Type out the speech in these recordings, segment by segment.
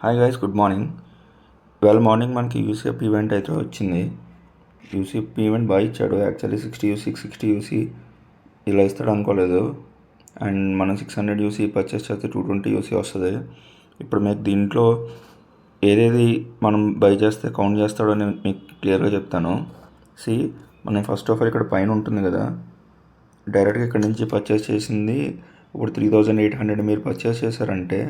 Hi guys, good morning. ఇవాళ morning మనకి UCF event అయితే వచ్చింది. యూసీఎఫ్ ఈవెంట్ బాగా ఇచ్చాడు. యాక్చువల్లీ 60 యూసీ ఇలా ఇస్తాడు అనుకోలేదు. అండ్ మనం 600 యూసీ పర్చేస్ చేస్తే 220 యూసీ వస్తుంది. ఇప్పుడు మీకు దీంట్లో ఏదేది మనం బై చేస్తే కౌంట్ చేస్తాడో నేను మీకు క్లియర్గా చెప్తాను. మనం ఫస్ట్ ఆఫ్ ఆల్ ఇక్కడ పైన ఉంటుంది కదా, డైరెక్ట్గా ఇక్కడ నుంచి పర్చేస్ చేసింది ఇప్పుడు 3800 మీరు పర్చేస్ చేశారంటే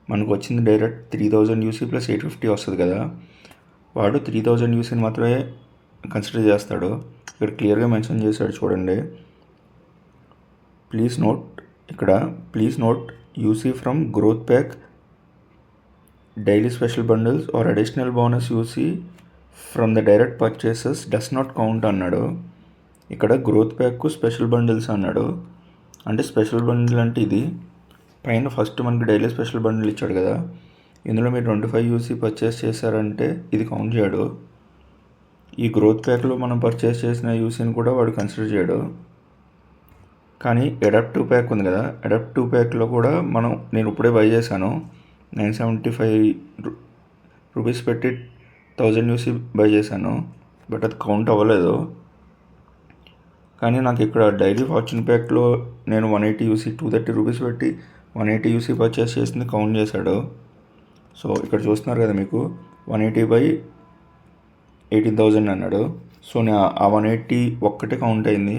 మనకు వచ్చింది డైరెక్ట్ 3000 యూసీ ప్లస్ 850 వస్తుంది కదా. వాడు 3000 యూసీని మాత్రమే కన్సిడర్ చేస్తాడు. ఇక్కడ క్లియర్గా మెన్షన్ చేశాడు చూడండి. Please note UC from growth pack, daily special bundles or additional bonus UC from the direct purchases does not count అన్నాడు. ఇక్కడ గ్రోత్ ప్యాక్ స్పెషల్ బండిల్స్ అన్నాడు. అంటే స్పెషల్ బండిల్ అంటే ఇది పైన ఫస్ట్ మనకి డైలీ స్పెషల్ బండిల్ ఇచ్చాడు కదా, ఇందులో మీరు 25 యూసీ పర్చేస్ చేశారంటే ఇది కౌంట్ చేయడు. ఈ గ్రోత్ ప్యాక్లో మనం పర్చేస్ చేసిన యూసీని కూడా వాడు కన్సిడర్ చేయడు. కానీ అడాప్టివ్ ప్యాక్ ఉంది కదా, అడాప్టివ్ ప్యాక్లో కూడా నేను ఇప్పుడే బై చేశాను. 975 రూపీస్ పెట్టి 1000 యూసీ బై చేశాను. బట్ అది కౌంట్ అవ్వలేదు. కానీ నాకు ఇక్కడ డైలీ ఫార్చ్యూన్ ప్యాక్లో నేను 180 యూసీ 230 రూపీస్ పెట్టి 180 యూసీ పర్చేస్ చేసింది కౌంట్ చేశాడు. సో ఇక్కడ చూస్తున్నారు కదా మీకు 180/18,000 అన్నాడు. సో నేను ఆ 180 ఒక్కటే కౌంట్ అయింది,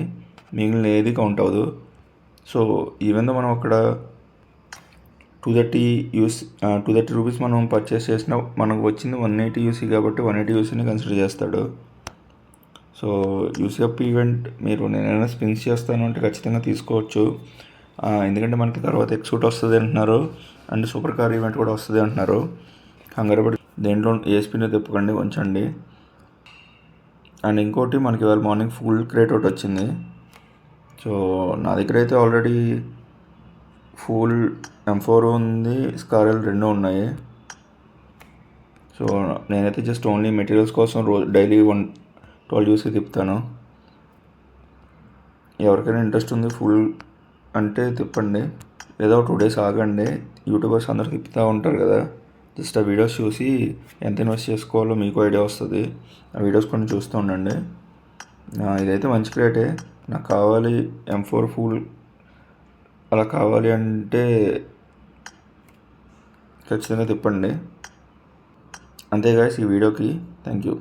మిగిలిన ఏది కౌంట్ అవ్వదు. సో ఈవెన్ మనం అక్కడ 230 రూపీస్ మనం పర్చేస్ చేసిన మనకు వచ్చింది 180 యూసీ కాబట్టి 180 యూసీని కన్సిడర్ చేస్తాడు. సో యూసీఎఫ్ ఈవెంట్ మీరు నేనైనా స్పిన్స్ చేస్తాను అంటే ఖచ్చితంగా తీసుకోవచ్చు. ఎందుకంటే మనకి తర్వాత ఎక్సూట్ వస్తుంది అంటున్నారు, అండ్ సూపర్ కార్ ఈవెంట్ కూడా వస్తుంది అంటున్నారు. కంగారుపడి దేంట్లో ఏఎస్పీని తిప్పకండి, ఉంచండి. అండ్ ఇంకోటి మనకి ఇవాళ మార్నింగ్ ఫుల్ క్రేట్ ఒకటి వచ్చింది. సో నా దగ్గర అయితే ఆల్రెడీ ఫుల్ M4 ఉంది, స్కారెల్ 2 ఉన్నాయి. సో నేనైతే జస్ట్ ఓన్లీ మెటీరియల్స్ కోసం డైలీ 12 యూసీ తిప్పుతాను. ఎవరికైనా ఇంట్రెస్ట్ ఉంది ఫుల్ అంటే తిప్పండి, లేదా 2 days ఆగండి. యూట్యూబర్స్ అందరూ తిప్పుతూ ఉంటారు కదా, జస్ట్ ఆ వీడియోస్ చూసి ఎంత ఇన్వెస్ట్ చేసుకోవాలో మీకు ఐడియా వస్తుంది. ఆ వీడియోస్ కొన్ని చూస్తూ ఉండండి. ఇదైతే మంచి క్రేటే. నాకు కావాలి M4 ఫుల్ అలా కావాలి అంటే ఖచ్చితంగా తిప్పండి. అంతే గాయ్స్ ఈ వీడియోకి. Thank you.